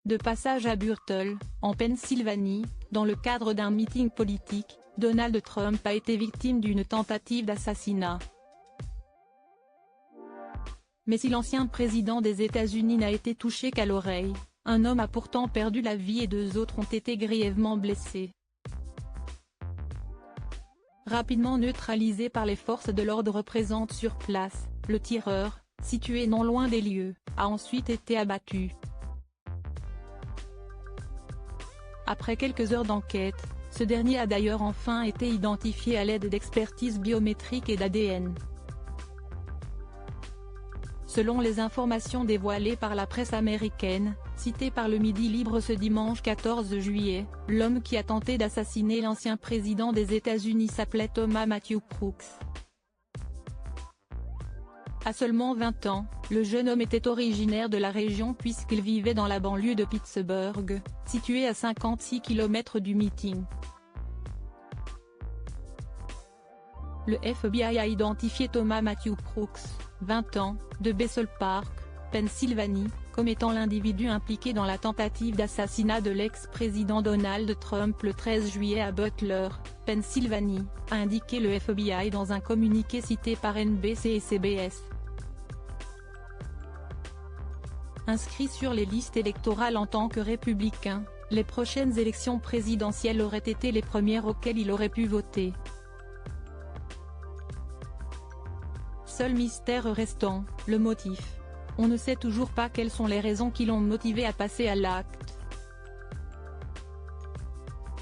De passage à Burtle, en Pennsylvanie, dans le cadre d'un meeting politique, Donald Trump a été victime d'une tentative d'assassinat. Mais si l'ancien président des États-Unis n'a été touché qu'à l'oreille, un homme a pourtant perdu la vie et 2 autres ont été grièvement blessés. Rapidement neutralisé par les forces de l'ordre présentes sur place, le tireur, situé non loin des lieux, a ensuite été abattu. Après quelques heures d'enquête, ce dernier a d'ailleurs enfin été identifié à l'aide d'expertises biométriques et d'ADN. Selon les informations dévoilées par la presse américaine, citées par le Midi Libre ce dimanche 14 juillet, l'homme qui a tenté d'assassiner l'ancien président des États-Unis s'appelait Thomas Matthew Crooks. À seulement 20 ans, le jeune homme était originaire de la région puisqu'il vivait dans la banlieue de Pittsburgh, située à 56 km du meeting. Le FBI a identifié Thomas Matthew Crooks, 20 ans, de Bessel Park, Pennsylvanie, comme étant l'individu impliqué dans la tentative d'assassinat de l'ex-président Donald Trump le 13 juillet à Butler, Pennsylvanie, a indiqué le FBI dans un communiqué cité par NBC et CBS. Inscrit sur les listes électorales en tant que républicain, les prochaines élections présidentielles auraient été les premières auxquelles il aurait pu voter. Seul mystère restant, le motif. On ne sait toujours pas quelles sont les raisons qui l'ont motivé à passer à l'acte.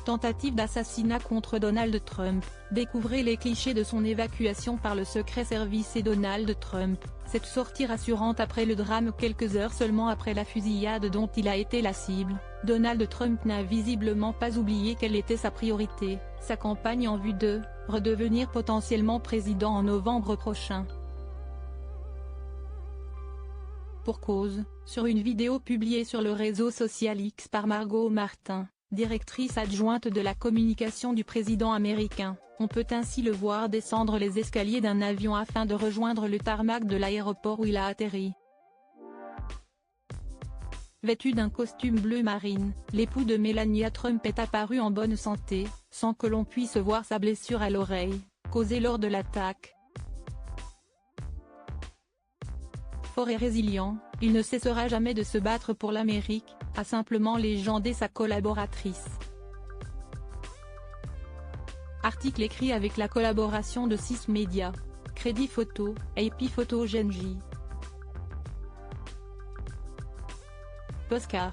Tentative d'assassinat contre Donald Trump, découvrez les clichés de son évacuation par le Secret Service et Donald Trump, cette sortie rassurante après le drame quelques heures seulement après la fusillade dont il a été la cible. Donald Trump n'a visiblement pas oublié quelle était sa priorité, sa campagne en vue de redevenir potentiellement président en novembre prochain. Pour cause, sur une vidéo publiée sur le réseau social X par Margot Martin, directrice adjointe de la communication du président américain, on peut ainsi le voir descendre les escaliers d'un avion afin de rejoindre le tarmac de l'aéroport où il a atterri. Vêtu d'un costume bleu marine, l'époux de Melania Trump est apparu en bonne santé, sans que l'on puisse voir sa blessure à l'oreille, causée lors de l'attaque. Fort et résilient, il ne cessera jamais de se battre pour l'Amérique, a simplement légendé sa collaboratrice. Article écrit avec la collaboration de 6 médias. Crédit photo, AP Photo Genji. Postcard.